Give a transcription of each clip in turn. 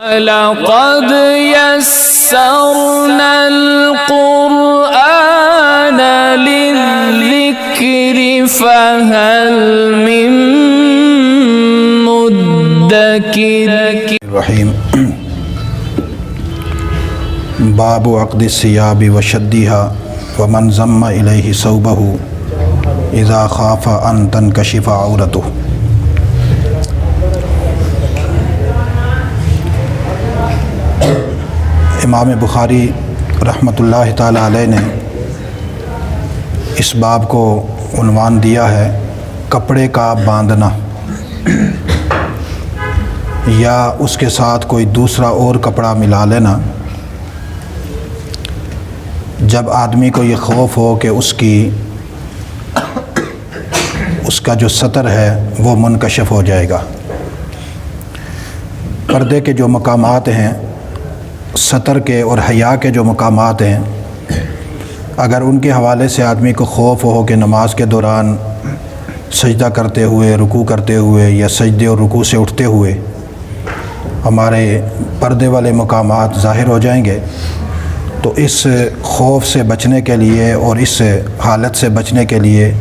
لقد يسرنا القرآن للذكر فهل من مدكر الرحیم باب عقد الثياب وشدها ومن ضم الیہ ثوبہ اذا خاف ان تنکشف عورتہ۔ امام بخاری رحمۃ اللہ تعالی علیہ نے اس باب کو عنوان دیا ہے کپڑے کا باندھنا، یا اس کے ساتھ کوئی دوسرا اور کپڑا ملا لینا جب آدمی کو یہ خوف ہو کہ اس کا جو سطر ہے وہ منکشف ہو جائے گا۔ پردے کے جو مقامات ہیں، سطر کے اور حیا کے جو مقامات ہیں، اگر ان کے حوالے سے آدمی کو خوف ہو کہ نماز کے دوران سجدہ کرتے ہوئے، رکوع کرتے ہوئے یا سجدے اور رکوع سے اٹھتے ہوئے ہمارے پردے والے مقامات ظاہر ہو جائیں گے، تو اس خوف سے بچنے کے لیے اور اس حالت سے بچنے کے لیے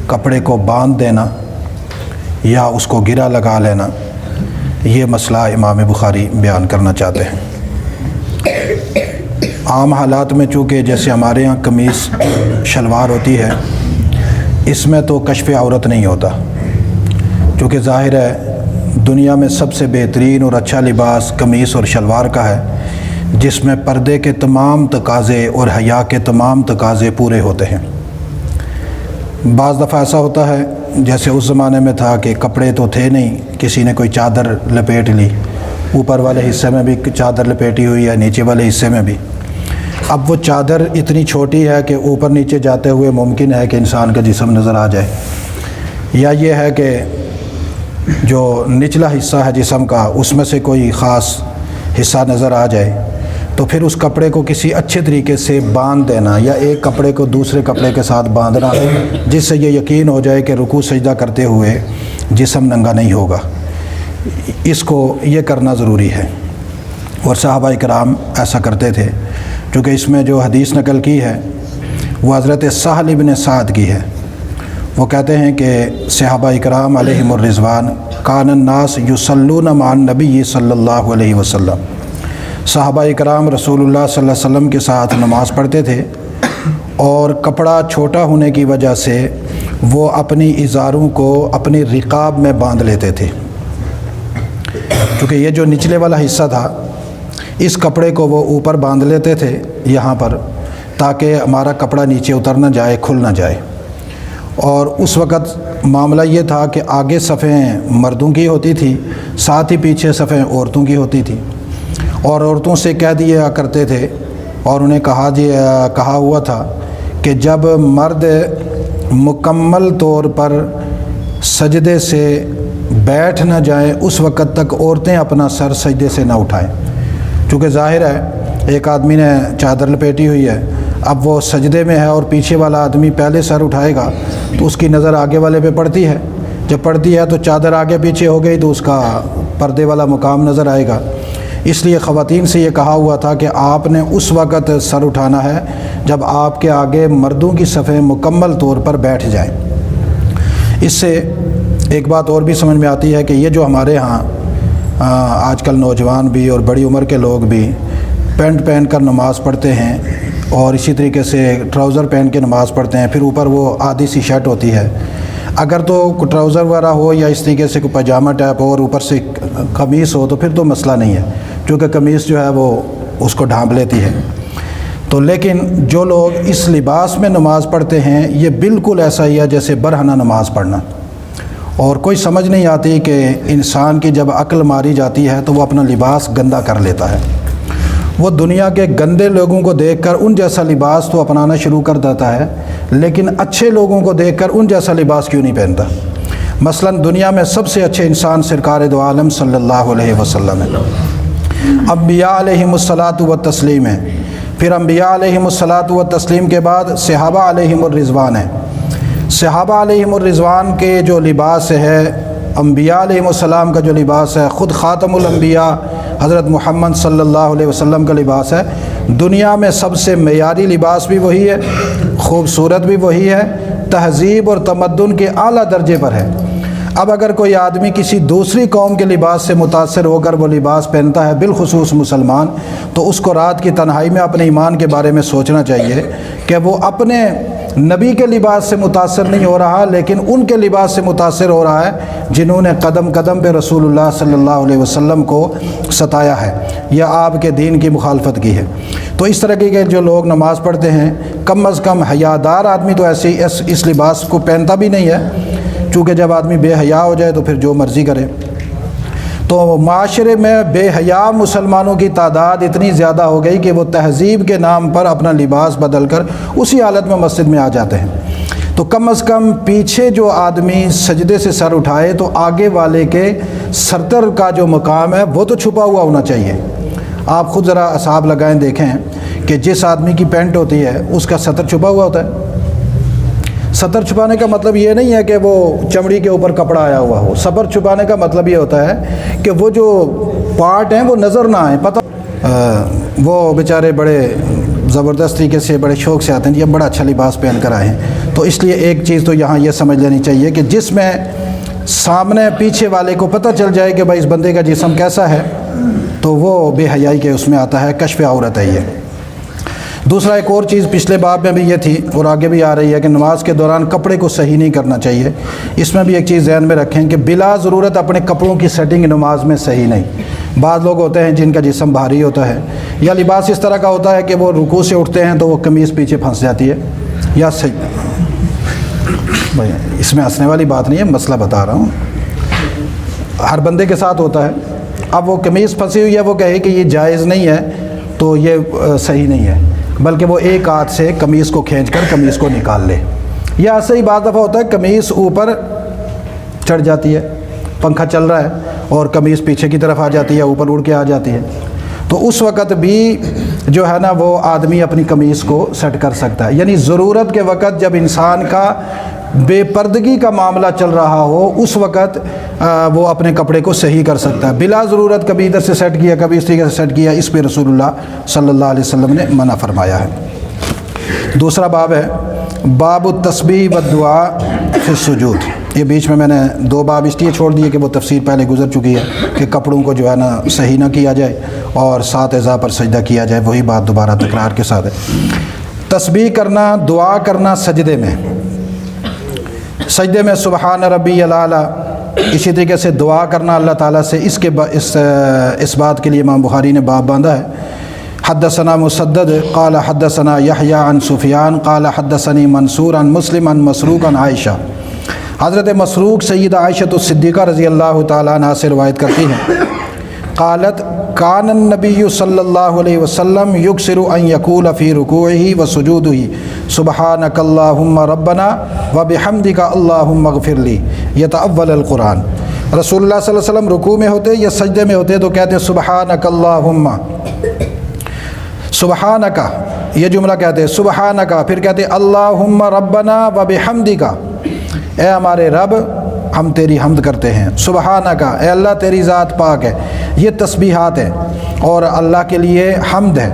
کپڑے کو باندھ دینا یا اس کو گرہ لگا لینا، یہ مسئلہ امام بخاری بیان کرنا چاہتے ہیں۔ عام حالات میں چونکہ جیسے ہمارے ہاں قمیص شلوار ہوتی ہے، اس میں تو کشف عورت نہیں ہوتا، چونکہ ظاہر ہے دنیا میں سب سے بہترین اور اچھا لباس قمیص اور شلوار کا ہے، جس میں پردے کے تمام تقاضے اور حیا کے تمام تقاضے پورے ہوتے ہیں۔ بعض دفعہ ایسا ہوتا ہے جیسے اس زمانے میں تھا کہ کپڑے تو تھے نہیں، کسی نے کوئی چادر لپیٹ لی، اوپر والے حصے میں بھی چادر لپیٹی ہوئی ہے، نیچے والے حصے میں بھی۔ اب وہ چادر اتنی چھوٹی ہے کہ اوپر نیچے جاتے ہوئے ممکن ہے کہ انسان کا جسم نظر آ جائے، یا یہ ہے کہ جو نچلا حصہ ہے جسم کا اس میں سے کوئی خاص حصہ نظر آ جائے، تو پھر اس کپڑے کو کسی اچھے طریقے سے باندھ دینا، یا ایک کپڑے کو دوسرے کپڑے کے ساتھ باندھنا، جس سے یہ یقین ہو جائے کہ رکوع سجدہ کرتے ہوئے جسم ننگا نہیں ہوگا۔ اس کو یہ کرنا ضروری ہے، اور صحابہ کرام ایسا کرتے تھے۔ چونکہ اس میں جو حدیث نقل کی ہے وہ حضرت سہل بن سعد کی ہے، وہ کہتے ہیں کہ صحابہ کرام علیہم الرضوان کان الناس یصلون مع النبی صلی اللہ علیہ وسلم، صحابہ کرام رسول اللہ صلی اللہ علیہ وسلم کے ساتھ نماز پڑھتے تھے، اور کپڑا چھوٹا ہونے کی وجہ سے وہ اپنی ازاروں کو اپنی رقاب میں باندھ لیتے تھے۔ چونکہ یہ جو نچلے والا حصہ تھا، اس کپڑے کو وہ اوپر باندھ لیتے تھے یہاں پر، تاکہ ہمارا کپڑا نیچے اتر نہ جائے، کھل نہ جائے۔ اور اس وقت معاملہ یہ تھا کہ آگے صفیں مردوں کی ہوتی تھی، ساتھ ہی پیچھے صفیں عورتوں کی ہوتی تھی، اور عورتوں سے کہہ دیا کرتے تھے اور انہیں کہا ہوا تھا کہ جب مرد مکمل طور پر سجدے سے بیٹھ نہ جائیں اس وقت تک عورتیں اپنا سر سجدے سے نہ اٹھائیں۔ چونکہ ظاہر ہے ایک آدمی نے چادر لپیٹی ہوئی ہے، اب وہ سجدے میں ہے اور پیچھے والا آدمی پہلے سر اٹھائے گا تو اس کی نظر آگے والے پہ پڑتی ہے، جب پڑتی ہے تو چادر آگے پیچھے ہو گئی تو اس کا پردے والا مقام نظر آئے گا۔ اس لیے خواتین سے یہ کہا ہوا تھا کہ آپ نے اس وقت سر اٹھانا ہے جب آپ کے آگے مردوں کی صفیں مکمل طور پر بیٹھ جائیں۔ اس سے ایک بات اور بھی سمجھ میں آتی ہے کہ یہ جو ہمارے ہاں آج کل نوجوان بھی اور بڑی عمر کے لوگ بھی پینٹ پہن کر نماز پڑھتے ہیں، اور اسی طریقے سے ٹراؤزر پہن کے نماز پڑھتے ہیں، پھر اوپر وہ آدھی سی شرٹ ہوتی ہے۔ اگر تو ٹراؤزر وغیرہ ہو یا اس طریقے سے کوئی پاجامہ ٹائپ ہو اور اوپر سے قمیص ہو تو پھر تو مسئلہ نہیں ہے، کیونکہ قمیص جو ہے وہ اس کو ڈھانپ لیتی ہے۔ تو لیکن جو لوگ اس لباس میں نماز پڑھتے ہیں یہ بالکل ایسا ہی ہے جیسے برہنہ نماز پڑھنا، اور کوئی سمجھ نہیں آتی کہ انسان کی جب عقل ماری جاتی ہے تو وہ اپنا لباس گندا کر لیتا ہے، وہ دنیا کے گندے لوگوں کو دیکھ کر ان جیسا لباس تو اپنانا شروع کر دیتا ہے، لیکن اچھے لوگوں کو دیکھ کر ان جیسا لباس کیوں نہیں پہنتا۔ مثلا دنیا میں سب سے اچھے انسان سرکار دو عالم صلی اللہ علیہ وسلم ہے، انبیاء علیہم الصلاۃ والتسلیم ہے، پھر انبیاء علیہم الصلاۃ والتسلیم کے بعد صحابہ علیہم الرضوان ہے۔ صحابہ علیہم الرضوان کے جو لباس ہے، انبیاء علیہم السلام کا جو لباس ہے، خود خاتم الانبیاء حضرت محمد صلی اللہ علیہ وسلم کا لباس ہے۔ دنیا میں سب سے معیاری لباس بھی وہی ہے، خوبصورت بھی وہی ہے، تہذیب اور تمدن کے اعلیٰ درجے پر ہے۔ اب اگر کوئی آدمی کسی دوسری قوم کے لباس سے متاثر ہو کر وہ لباس پہنتا ہے، بالخصوص مسلمان، تو اس کو رات کی تنہائی میں اپنے ایمان کے بارے میں سوچنا چاہیے کہ وہ اپنے نبی کے لباس سے متاثر نہیں ہو رہا، لیکن ان کے لباس سے متاثر ہو رہا ہے جنہوں نے قدم قدم پہ رسول اللہ صلی اللہ علیہ وسلم کو ستایا ہے یا آپ کے دین کی مخالفت کی ہے۔ تو اس طرح کے جو لوگ نماز پڑھتے ہیں، کم از کم حیادار آدمی تو ایسے ہی اس لباس کو پہنتا بھی نہیں ہے، چونکہ جب آدمی بے حیا ہو جائے تو پھر جو مرضی کرے۔ تو معاشرے میں بے حیا مسلمانوں کی تعداد اتنی زیادہ ہو گئی کہ وہ تہذیب کے نام پر اپنا لباس بدل کر اسی حالت میں مسجد میں آ جاتے ہیں۔ تو کم از کم پیچھے جو آدمی سجدے سے سر اٹھائے تو آگے والے کے سرتر کا جو مقام ہے وہ تو چھپا ہوا ہونا چاہیے۔ آپ خود ذرا حساب لگائیں، دیکھیں کہ جس آدمی کی پینٹ ہوتی ہے اس کا سطر چھپا ہوا ہوتا ہے۔ سطر چھپانے کا مطلب یہ نہیں ہے کہ وہ چمڑی کے اوپر کپڑا آیا ہوا ہو، سطر چھپانے کا مطلب یہ ہوتا ہے کہ وہ جو پارٹ ہیں وہ نظر نہ آئیں۔ پتہ وہ بیچارے بڑے زبردست طریقے سے بڑے شوق سے آتے ہیں، یہ بڑا اچھا لباس پہن کر آئے ہیں۔ تو اس لیے ایک چیز تو یہاں یہ سمجھ لینی چاہیے کہ جس میں سامنے پیچھے والے کو پتہ چل جائے کہ بھائی اس بندے کا جسم کیسا ہے، تو وہ بے حیائی کے اس میں آتا ہے، کشف عورت ہے یہ۔ دوسرا ایک اور چیز پچھلے باب میں بھی یہ تھی اور آگے بھی آ رہی ہے کہ نماز کے دوران کپڑے کو صحیح نہیں کرنا چاہیے۔ اس میں بھی ایک چیز ذہن میں رکھیں کہ بلا ضرورت اپنے کپڑوں کی سیٹنگ نماز میں صحیح نہیں۔ بعض لوگ ہوتے ہیں جن کا جسم بھاری ہوتا ہے یا لباس اس طرح کا ہوتا ہے کہ وہ رکوع سے اٹھتے ہیں تو وہ قمیض پیچھے پھنس جاتی ہے یا بھائی اس میں ہنسنے والی بات نہیں ہے، مسئلہ بتا رہا ہوں، ہر بندے کے ساتھ ہوتا ہے۔ اب وہ قمیض پھنسی ہوئی ہے، وہ کہے کہ یہ جائز نہیں ہے تو یہ صحیح نہیں ہے، بلکہ وہ ایک ہاتھ سے قمیض کو کھینچ کر قمیض کو نکال لے۔ یا ایسے ہی بعض دفعہ ہوتا ہے قمیض اوپر چڑھ جاتی ہے، پنکھا چل رہا ہے اور قمیض پیچھے کی طرف آ جاتی ہے، اوپر اڑ کے آ جاتی ہے، تو اس وقت بھی جو ہے نا وہ آدمی اپنی قمیض کو سیٹ کر سکتا ہے۔ یعنی ضرورت کے وقت جب انسان کا بے پردگی کا معاملہ چل رہا ہو اس وقت وہ اپنے کپڑے کو صحیح کر سکتا ہے، بلا ضرورت کبھی ادھر سے سیٹ کیا کبھی اس طریقے سے سیٹ کیا، اس پہ رسول اللہ صلی اللہ علیہ وسلم نے منع فرمایا ہے۔ دوسرا باب ہے باب التسبیح والدعاء فی السجود۔ یہ بیچ میں نے دو باب اس لیے چھوڑ دیے کہ وہ تفسیر پہلے گزر چکی ہے کہ کپڑوں کو جو ہے نا صحیح نہ کیا جائے اور 7 اعضاء پر سجدہ کیا جائے، وہی بات دوبارہ تکرار کے ساتھ ہے۔ تسبیح کرنا، دعا کرنا سجدے میں، سجدے میں سبحان ربی الاعلیٰ، اسی طریقے سے دعا کرنا اللہ تعالیٰ سے، اس بات کے لیے امام بخاری نے باب باندھا ہے۔ حدثنا مسدد قال حدثنا یحییٰ عن سفیان قال حدثنی منصور عن مسلم عن مسروق عن عائشہ۔ حضرت مسروق سیدہ عائشہ الصدیقہ رضی اللہ تعالیٰ عنہا سے روایت کرتی ہیں، قالت کان النبی صلی اللہ علیہ وسلم یکثر ان یقول فی رکوعہ وسجودہ سبحانک اللہم ربنا وبحمدک اللہم اغفر لی یتأول القرآن۔ رسول اللہ صلی اللہ علیہ وسلم رکوع میں ہوتے یا سجدے میں ہوتے تو کہتے سبحانک اللہم، سبحانک یہ جملہ کہتے سبحانک، پھر کہتے اللہم ربنا وبحمدک، اے ہمارے رب ہم تیری حمد کرتے ہیں، سبحانک اے اللہ تیری ذات پاک ہے۔ یہ تسبیحات ہیں اور اللہ کے لیے حمد ہے،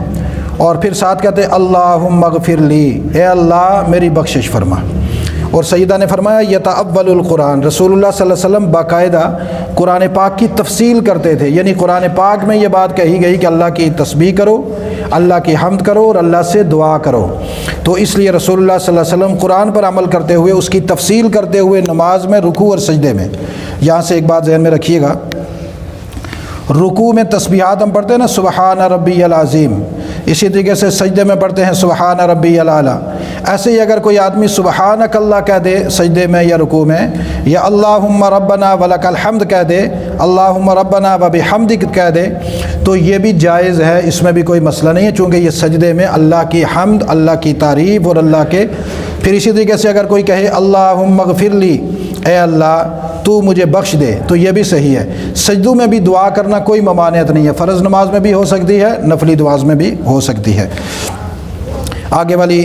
اور پھر ساتھ کہتے اللہم اغفر لی، اے اللہ میری بخشش فرما۔ اور سیدہ نے فرمایا یتأول القرآن، رسول اللہ صلی اللہ علیہ وسلم باقاعدہ قرآن پاک کی تفصیل کرتے تھے، یعنی قرآن پاک میں یہ بات کہی گئی کہ اللہ کی تسبیح کرو، اللہ کی حمد کرو اور اللہ سے دعا کرو، تو اس لیے رسول اللہ صلی اللہ علیہ وسلم قرآن پر عمل کرتے ہوئے اس کی تفصیل کرتے ہوئے نماز میں رکوع اور سجدے میں۔ یہاں سے ایک بات ذہن میں رکھیے گا، رکوع میں تسبیحات ہم پڑھتے ہیں نا سبحان ربی العظیم، اسی طریقے سے سجدے میں پڑھتے ہیں سبحان ربی الاعلیٰ۔ ایسے ہی اگر کوئی آدمی سبحانک اللہ کہہ دے سجدے میں یا رکوع میں، یا اللہم ربنا ولک الحمد کہہ دے، اللہم ربنا وبحمدک کہہ دے، تو یہ بھی جائز ہے، اس میں بھی کوئی مسئلہ نہیں ہے، چونکہ یہ سجدے میں اللہ کی حمد، اللہ کی تعریف اور اللہ کے۔ پھر اسی طریقے سے اگر کوئی کہے اللہم اغفر لی، اے اللہ تو مجھے بخش دے، تو یہ بھی صحیح ہے۔ سجدوں میں بھی دعا کرنا کوئی ممانعت نہیں ہے، فرض نماز میں بھی ہو سکتی ہے، نفلی دعاز میں بھی ہو سکتی ہے۔ آگے والی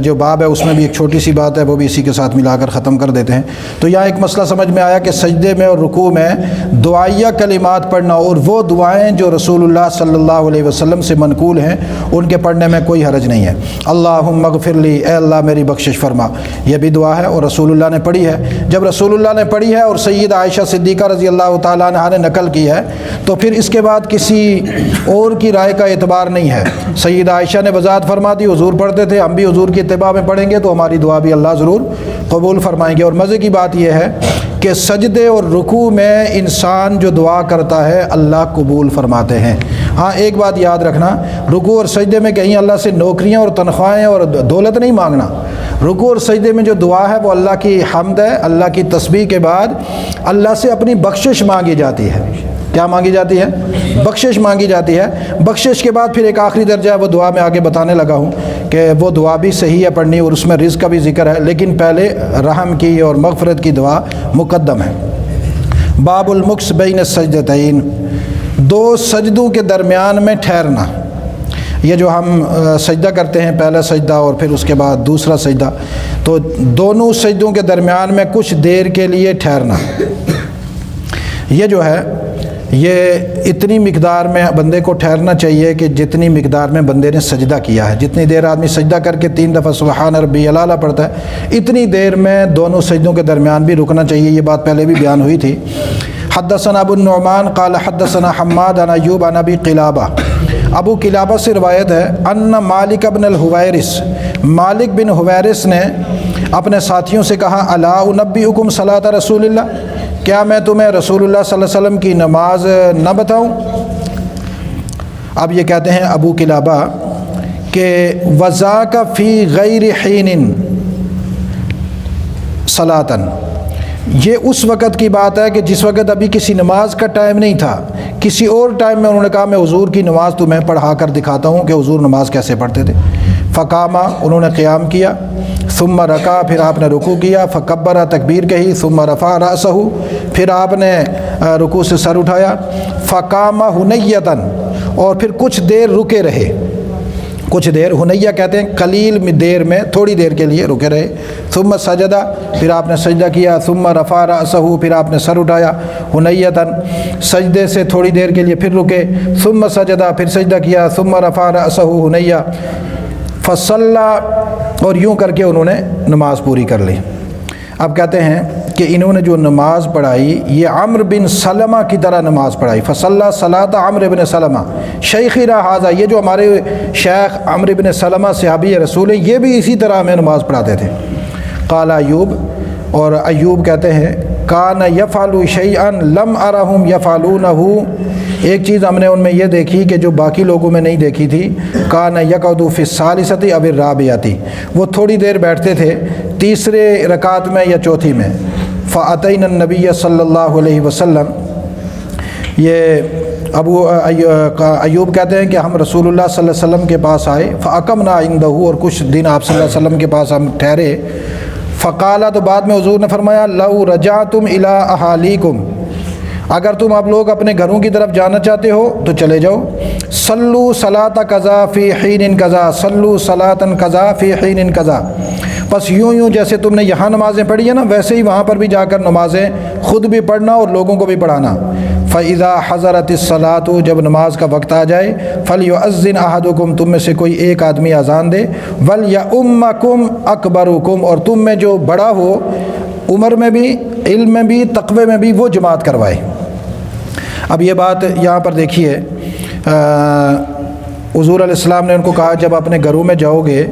جو باب ہے اس میں بھی ایک چھوٹی سی بات ہے، وہ بھی اسی کے ساتھ ملا کر ختم کر دیتے ہیں۔ تو یہاں ایک مسئلہ سمجھ میں آیا کہ سجدے میں اور رکوع میں دعائیہ کلمات پڑھنا اور وہ دعائیں جو رسول اللہ صلی اللہ علیہ وسلم سے منقول ہیں ان کے پڑھنے میں کوئی حرج نہیں ہے۔ اللہم اغفر لی، اے اللہ میری بخشش فرما، یہ بھی دعا ہے اور رسول اللہ نے پڑھی ہے۔ جب رسول اللہ نے پڑھی ہے اور سیدہ عائشہ صدیقہ رضی اللہ تعالیٰ عنہا نے نقل کی ہے تو پھر اس کے بعد کسی اور کی رائے کا اعتبار نہیں ہے۔ سیدہ عائشہ نے وضاحت فرما دی، حضور پڑھتے تھے، ہم بھی حضور کی اتباع میں پڑھیں گے تو ہماری دعا بھی اللہ ضرور قبول فرمائیں گے۔ اور مزے کی بات یہ ہے کہ سجدے اور رکوع میں انسان جو دعا کرتا ہے اللہ قبول فرماتے ہیں۔ ہاں ایک بات یاد رکھنا، رکوع اور سجدے میں کہیں اللہ سے نوکریاں اور تنخواہیں اور دولت نہیں مانگنا۔ رکوع اور سجدے میں جو دعا ہے وہ اللہ کی حمد ہے، اللہ کی تسبیح کے بعد اللہ سے اپنی بخشش مانگی جاتی ہے۔ کیا مانگی جاتی ہے؟ بخشش مانگی جاتی ہے۔ بخشش کے بعد پھر ایک آخری درجہ ہے، وہ دعا میں آگے بتانے لگا ہوں کہ وہ دعا بھی صحیح ہے پڑھنی اور اس میں رزق کا بھی ذکر ہے، لیکن پہلے رحم کی اور مغفرت کی دعا مقدم ہے۔ باب المکث بین السجدتین، دو سجدوں کے درمیان میں ٹھہرنا۔ یہ جو ہم سجدہ کرتے ہیں، پہلا سجدہ اور پھر اس کے بعد دوسرا سجدہ، تو دونوں سجدوں کے درمیان میں کچھ دیر کے لیے ٹھہرنا، یہ جو ہے یہ اتنی مقدار میں بندے کو ٹھہرنا چاہیے کہ جتنی مقدار میں بندے نے سجدہ کیا ہے۔ جتنی دیر آدمی سجدہ کر کے 3 دفعہ سبحان ربی الاعلیٰ پڑھتا ہے، اتنی دیر میں دونوں سجدوں کے درمیان بھی رکنا چاہیے۔ یہ بات پہلے بھی بیان ہوئی تھی۔ حدثنا ابو النعمان قال حدثنا حماد عن ایوب عن ابی قلابہ، ابو قلابہ سے روایت ہے ان مالک بن الحویرث، مالک بن حویرث نے اپنے ساتھیوں سے کہا الا انبئکم صلاۃ رسول اللہ، کیا میں تمہیں رسول اللہ صلی اللہ علیہ وسلم کی نماز نہ بتاؤں؟ اب یہ کہتے ہیں ابو قلابہ کہ وذاک فی غیر حین صلاۃً، یہ اس وقت کی بات ہے کہ جس وقت ابھی کسی نماز کا ٹائم نہیں تھا، کسی اور ٹائم میں انہوں نے کہا میں حضور کی نماز تمہیں پڑھا کر دکھاتا ہوں کہ حضور نماز کیسے پڑھتے تھے۔ فقامہ، انہوں نے قیام کیا، ثم رکع، پھر آپ نے رکوع کیا، فکبر، تکبیر کہی، ثم رفع رأسہ، پھر آپ نے رکوع سے سر اٹھایا، فقام حنیۃً، اور پھر کچھ دیر رکے رہے، کچھ دیر، حنیہ کہتے ہیں قلیل دیر میں، تھوڑی دیر کے لیے رکے رہے، ثم سجدہ، پھر آپ نے سجدہ کیا، ثم رفع رأسہ، پھر آپ نے سر اٹھایا، حنیۃً، سجدے سے تھوڑی دیر کے لیے پھر رکے، ثم سجدہ، پھر سجدہ کیا، ثم رفع رأسہ حنیہ، فصلی، اور یوں کر کے انہوں نے نماز پوری کر لی۔ اب کہتے ہیں کہ انہوں نے جو نماز پڑھائی یہ عمرو بن سلمہ کی طرح نماز پڑھائی، فصلی صلاۃ عمرو بن سلمہ شیخنا ھذا، یہ جو ہمارے شیخ عمرو بن سلمہ صحابی رسول ہیں، یہ بھی اسی طرح ہمیں نماز پڑھاتے تھے۔ قال ایوب، اور ایوب کہتے ہیں کان یفعل شیئا لم ارہم یفعلونہ، ایک چیز ہم نے ان میں یہ دیکھی کہ جو باقی لوگوں میں نہیں دیکھی تھی، کان یقعد فی الثالثۃ او الرابعۃ، وہ تھوڑی دیر بیٹھتے تھے تیسرے رکعت میں یا چوتھی میں۔ فاتینا النبی صلی اللہ علیہ وسلم، یہ ابو ایوب کہتے ہیں کہ ہم رسول اللہ صلی اللہ علیہ وسلم کے پاس آئے، فاقمنا عنده، اور کچھ دن آپ صلی اللہ علیہ وسلم کے پاس ہم ٹھہرے۔ فقال، تو بعد میں حضور نے فرمایا لو رجعتم الی اہالیکم، اگر تم آپ لوگ اپنے گھروں کی طرف جانا چاہتے ہو تو چلے جاؤ، صلو صلاۃ قضا فی حین قضا، صلو صلاۃ قضا فی حین قضا، بس یوں جیسے تم نے یہاں نمازیں پڑھی ہیں نا، ویسے ہی وہاں پر بھی جا کر نمازیں خود بھی پڑھنا اور لوگوں کو بھی پڑھانا۔ فَإِذَا حَضَرَتِ الصَّلَاةُ، جب نماز کا وقت آ جائے، فَلْيُؤَذِّنْ أَحَدُكُمْ، تم میں سے کوئی ایک آدمی اذان دے، وَلْيَؤُمَّكُمْ أَكْبَرُكُمْ، اور تم میں جو بڑا ہو عمر میں بھی، علم میں بھی، تقوی میں بھی، وہ جماعت کروائے۔ اب یہ بات یہاں پر دیکھیے، حضور علیہ السلام نے ان کو کہا جب اپنے گھروں میں جاؤ گے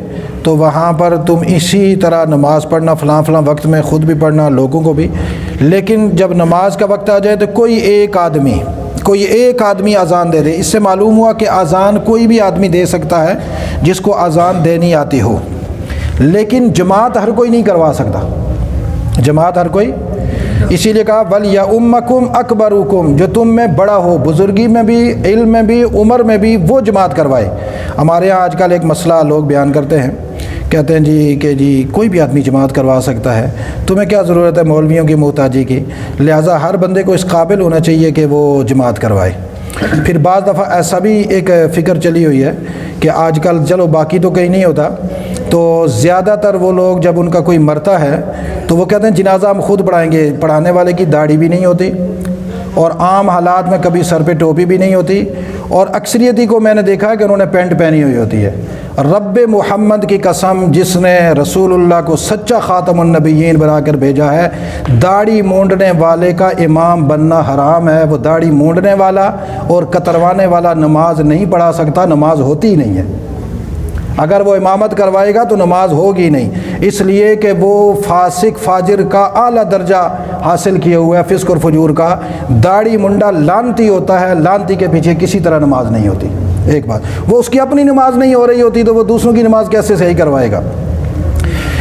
تو وہاں پر تم اسی طرح نماز پڑھنا، فلاں فلاں وقت میں خود بھی پڑھنا، لوگوں کو بھی، لیکن جب نماز کا وقت آ جائے تو کوئی ایک آدمی اذان دے دے۔ اس سے معلوم ہوا کہ اذان کوئی بھی آدمی دے سکتا ہے جس کو اذان دینی آتی ہو، لیکن جماعت ہر کوئی نہیں کروا سکتا، جماعت ہر کوئی، اسی لیے کہا وَلْيَؤُمَّكُمْ أَكْبَرُكُمْ، جو تم میں بڑا ہو، بزرگی میں بھی، علم میں بھی، عمر میں بھی، وہ جماعت کروائے۔ ہمارے یہاں آج کل ایک مسئلہ لوگ بیان کرتے ہیں، کہتے ہیں کہ کوئی بھی آدمی جماعت کروا سکتا ہے، تمہیں کیا ضرورت ہے مولویوں کی محتاجی کی، لہٰذا ہر بندے کو اس قابل ہونا چاہیے کہ وہ جماعت کروائے۔ پھر بعض دفعہ ایسا بھی ایک فکر چلی ہوئی ہے کہ آج کل چلو باقی تو کہیں نہیں ہوتا، تو زیادہ تر وہ لوگ جب ان کا کوئی مرتا ہے تو وہ کہتے ہیں جنازہ ہم خود پڑھائیں گے، پڑھانے والے کی داڑھی بھی نہیں ہوتی اور عام حالات میں کبھی سر پہ ٹوپی بھی نہیں ہوتی، اور اکثریتی کو میں نے دیکھا ہے کہ انہوں نے پینٹ پہنی ہوئی ہوتی ہے۔ رب محمد کی قسم، جس نے رسول اللہ کو سچا خاتم النبیین بنا کر بھیجا ہے، داڑھی مونڈنے والے کا امام بننا حرام ہے۔ وہ داڑھی مونڈنے والا اور کتروانے والا نماز نہیں پڑھا سکتا، نماز ہوتی ہی نہیں ہے۔ اگر وہ امامت کروائے گا تو نماز ہوگی نہیں، اس لیے کہ وہ فاسق فاجر کا اعلیٰ درجہ حاصل کیے ہوئے ہے، فسق اور فجور کا۔ داڑھی منڈا لانتی ہوتا ہے، لانتی کے پیچھے کسی طرح نماز نہیں ہوتی۔ ایک بات، وہ اس کی اپنی نماز نہیں ہو رہی ہوتی تو وہ دوسروں کی نماز کیسے صحیح کروائے گا؟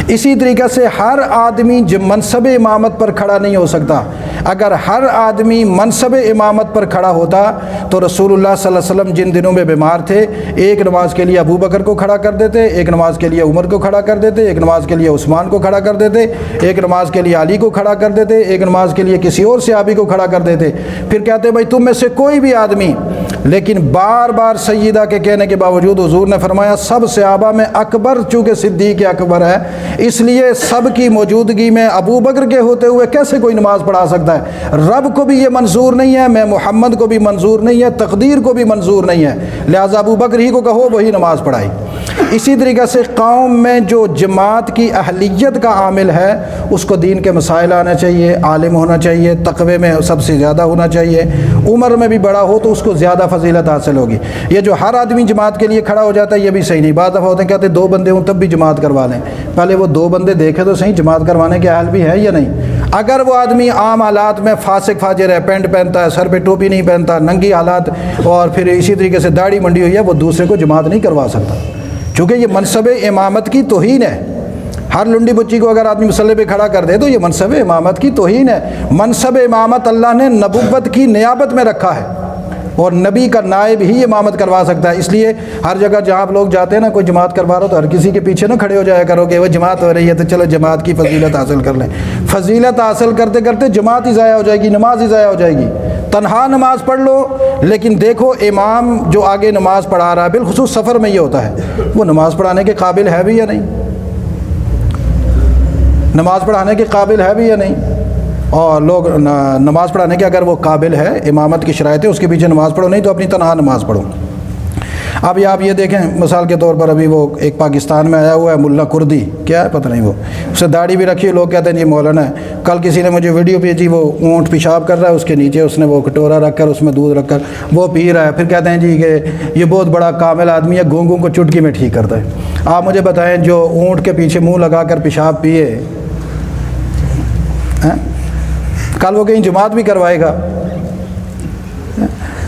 اسی طریقے سے ہر آدمی جب منصب امامت پر کھڑا نہیں ہو سکتا۔ اگر ہر آدمی منصب امامت پر کھڑا ہوتا تو رسول اللہ صلی اللہ علیہ وسلم جن دنوں میں بیمار تھے، ایک نماز کے لیے ابو بکر کو کھڑا کر دیتے، ایک نماز کے لیے عمر کو کھڑا کر دیتے، ایک نماز کے لیے عثمان کو کھڑا کر دیتے، ایک نماز کے لیے علی کو کھڑا کر دیتے، ایک نماز کے لیے کسی اور صحابی کو کھڑا کر دیتے۔ پھر کہتے بھائی تم میں سے کوئی بھی آدمی، لیکن بار بار سیدہ کے کہنے کے باوجود حضور نے فرمایا سب صحابہ میں اکبر چونکہ صدیق اکبر ہے، اس لیے سب کی موجودگی میں ابو بکر کے ہوتے ہوئے کیسے کوئی نماز پڑھا سکتا ہے؟ رب کو بھی یہ منظور نہیں ہے، میں محمد کو بھی منظور نہیں ہے، تقدیر کو بھی منظور نہیں ہے، لہٰذا ابو بکر ہی کو کہو وہی نماز پڑھائی۔ اسی طریقے سے قوم میں جو جماعت کی اہلیت کا عامل ہے اس کو دین کے مسائل آنا چاہیے، عالم ہونا چاہیے، تقوی میں سب سے زیادہ ہونا چاہیے، عمر میں بھی بڑا ہو تو اس کو زیادہ فضیلت حاصل ہوگی۔ یہ جو ہر آدمی جماعت کے لیے کھڑا ہو جاتا ہے یہ بھی صحیح نہیں۔ بعض دفعہ ہوتے ہیں کہتے ہیں 2 بندے ہوں تب بھی جماعت کروا لیں، پہلے وہ 2 بندے دیکھے تو صحیح جماعت کروانے کے اہل بھی ہے یا نہیں۔ اگر وہ آدمی عام حالات میں فاسق فاجر ہے، پینٹ پہنتا ہے، سر پہ ٹوپی نہیں پہنتا، ننگی حالات اور پھر اسی طریقے سے داڑھی منڈی ہوئی ہے، وہ دوسرے کو جماعت نہیں کروا سکتا، چونکہ یہ منصب امامت کی توہین ہے۔ ہر لنڈی بچی کو اگر آدمی مصلی پہ کھڑا کر دے تو یہ منصب امامت کی توہین ہے۔ منصب امامت اللہ نے نبوت کی نیابت میں رکھا ہے اور نبی کا نائب ہی امامت کروا سکتا ہے۔ اس لیے ہر جگہ جہاں آپ لوگ جاتے ہیں نا، کوئی جماعت کروا رہا ہو تو ہر کسی کے پیچھے نہ کھڑے ہو جایا کرو کہ وہ جماعت ہو رہی ہے تو چلو جماعت کی فضیلت حاصل کر لیں۔ فضیلت حاصل کرتے کرتے جماعت ہی ضائع ہو جائے گی، نماز ہی ضائع ہو جائے گی۔ تنہا نماز پڑھ لو، لیکن دیکھو امام جو آگے نماز پڑھا رہا ہے، بالخصوص سفر میں یہ ہوتا ہے، وہ نماز پڑھانے کے قابل ہے بھی یا نہیں؟ نماز پڑھانے کے قابل ہے بھی یا نہیں؟ اور لوگ نماز پڑھانے کے اگر وہ قابل ہے، امامت کی شرائط ہے، اس کے پیچھے نماز پڑھو، نہیں تو اپنی تنہا نماز پڑھو۔ اب یہ آپ یہ دیکھیں مثال کے طور پر، ابھی وہ ایک پاکستان میں آیا ہوا ہے ملا کردی، کیا ہے پتہ نہیں، وہ اسے داڑھی بھی رکھی ہے، لوگ کہتے ہیں جی مولانا ہے۔ کل کسی نے مجھے ویڈیو بھیجی، وہ اونٹ پیشاب کر رہا ہے، اس کے نیچے اس نے وہ کٹورا رکھ کر اس میں دودھ رکھ کر وہ پی رہا ہے، پھر کہتے ہیں جی کہ یہ بہت بڑا کامل آدمی ہے، گونگوں کو چٹکی میں ٹھیک کرتا ہے۔ آپ مجھے بتائیں جو اونٹ کے پیچھے منہ لگا کر پیشاب پیے، کل وہ کہیں جماعت بھی کروائے گا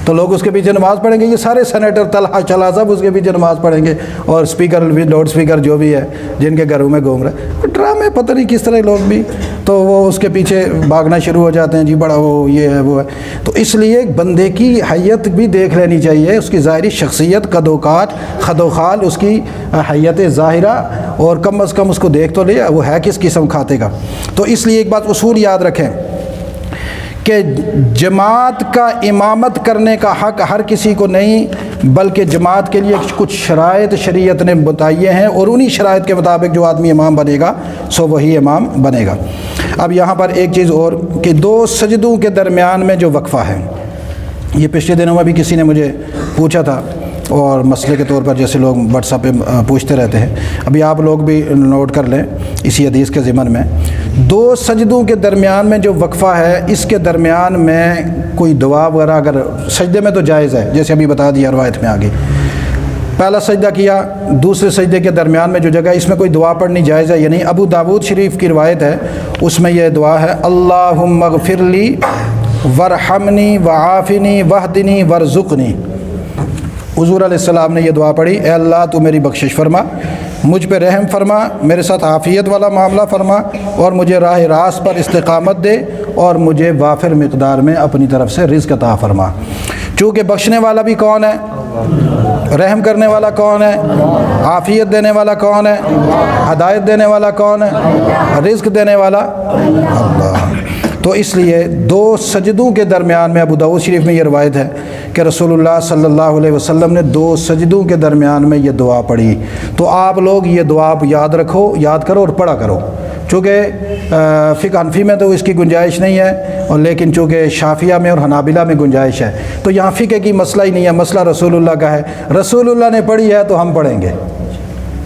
تو لوگ اس کے پیچھے نماز پڑھیں گے؟ یہ سارے سینیٹر طلحہ چلا سب اس کے پیچھے نماز پڑھیں گے، اور اسپیکر لاؤڈ اسپیکر جو بھی ہے جن کے گھروں میں گھوم رہے ہیں، ڈرامے پتہ نہیں کس طرح لوگ بھی، تو وہ اس کے پیچھے بھاگنا شروع ہو جاتے ہیں، جی بڑا وہ یہ ہے وہ ہے۔ تو اس لیے بندے کی حیت بھی دیکھ لینی چاہیے، اس کی ظاہری شخصیت، قد و کاٹ، خد و خال، اس کی حیت ظاہرہ، اور کم از کم اس کو دیکھ تو لے وہ ہے کس قسم کھاتے کا۔ تو اس لیے ایک بات اصول یاد رکھیں کہ جماعت کا امامت کرنے کا حق ہر کسی کو نہیں، بلکہ جماعت کے لیے کچھ شرائط شریعت نے بتائیے ہیں، اور انہی شرائط کے مطابق جو آدمی امام بنے گا سو وہی امام بنے گا۔ اب یہاں پر ایک چیز اور کہ 2 سجدوں کے درمیان میں جو وقفہ ہے، یہ پچھلے دنوں میں بھی کسی نے مجھے پوچھا تھا، اور مسئلے کے طور پر جیسے لوگ واٹس ایپ پہ پوچھتے رہتے ہیں، ابھی آپ لوگ بھی نوٹ کر لیں اسی حدیث کے ضمن میں، 2 سجدوں کے درمیان میں جو وقفہ ہے، اس کے درمیان میں کوئی دعا وغیرہ اگر سجدے میں تو جائز ہے، جیسے ابھی بتا دیا روایت میں آگے، پہلا سجدہ کیا، دوسرے سجدے کے درمیان میں جو جگہ، اس میں کوئی دعا پڑھنی جائز ہے یا نہیں؟ ابو داود شریف کی روایت ہے، اس میں یہ دعا ہے، اللہم اغفر لی ورحمنی وعافنی وحدنی ورزقنی۔ حضور علیہ السلام نے یہ دعا پڑھی، اے اللہ تو میری بخشش فرما، مجھ پہ رحم فرما، میرے ساتھ عافیت والا معاملہ فرما، اور مجھے راہ راست پر استقامت دے، اور مجھے وافر مقدار میں اپنی طرف سے رزق عطا فرما۔ چونکہ بخشنے والا بھی کون ہے؟ رحم کرنے والا کون ہے؟ عافیت دینے والا کون ہے؟ ہدایت دینے والا کون ہے؟ رزق دینے والا اللہ۔ تو اس لیے دو سجدوں کے درمیان میں ابو داؤد شریف میں یہ روایت ہے کہ رسول اللہ صلی اللہ علیہ وسلم نے دو سجدوں کے درمیان میں یہ دعا پڑھی. تو آپ لوگ یہ دعا یاد رکھو، یاد کرو اور پڑھا کرو. چونکہ فقہ حنفی میں تو اس کی گنجائش نہیں ہے، اور لیکن چونکہ شافعیہ میں اور حنابلہ میں گنجائش ہے، تو یہاں فقہ کی مسئلہ ہی نہیں ہے، مسئلہ رسول اللہ کا ہے. رسول اللہ نے پڑھی ہے تو ہم پڑھیں گے.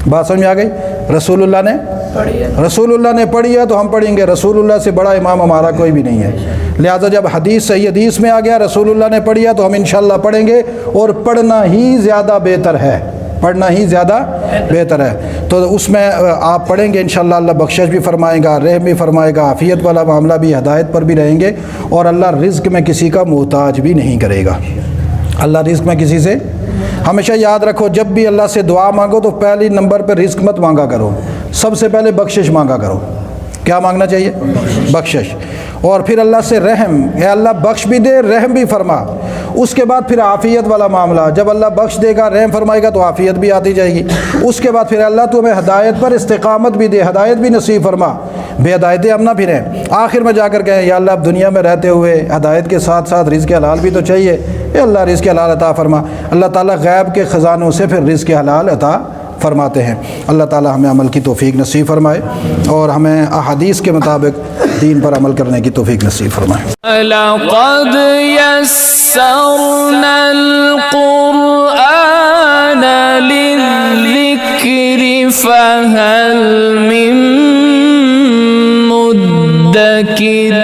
بات سمجھ میں آ گئی؟ رسول اللہ نے پڑھی ہے تو ہم پڑھیں گے. رسول اللہ سے بڑا امام ہمارا کوئی بھی نہیں ہے. لہٰذا جب حدیث صحیح حدیث میں آ گیا رسول اللہ نے پڑھی ہے تو ہم انشاءاللہ پڑھیں گے، اور پڑھنا ہی زیادہ بہتر ہے، پڑھنا ہی زیادہ بہتر ہے. تو اس میں آپ پڑھیں گے انشاءاللہ، اللہ بخشش بھی فرمائے گا، رحم بھی فرمائے گا، عافیت والا معاملہ بھی، ہدایت پر بھی رہیں گے، اور اللہ رزق میں کسی کا محتاج بھی نہیں کرے گا. اللہ رزق میں کسی سے، ہمیشہ یاد رکھو جب بھی اللہ سے دعا مانگو تو پہلی نمبر پہ رزق مت مانگا کرو، سب سے پہلے بخشش مانگا کرو. کیا مانگنا چاہیے؟ بخشش. اور پھر اللہ سے رحم، اے اللہ بخش بھی دے، رحم بھی فرما. اس کے بعد پھر عافیت والا معاملہ، جب اللہ بخش دے گا، رحم فرمائے گا تو عافیت بھی آتی جائے گی. اس کے بعد پھر اللہ تو ہمیں ہدایت پر استقامت بھی دے، ہدایت بھی نصیب فرما، بے ہدایتیں ہم نہ پھریں. آخر میں جا کر کہیں یا اللہ اب دنیا میں رہتے ہوئے ہدایت کے ساتھ ساتھ رزق حلال بھی تو چاہیے، اے اللہ رزق حلال عطا فرما. اللہ تعالیٰ غیب کے خزانوں سے پھر رزق حلال عطا فرماتے ہیں. اللہ تعالیٰ ہمیں عمل کی توفیق نصیب فرمائے، اور ہمیں احادیث کے مطابق دین پر عمل کرنے کی توفیق نصیب فرمائے. لقد يسرنا القرآن للذكر فهل من مدكر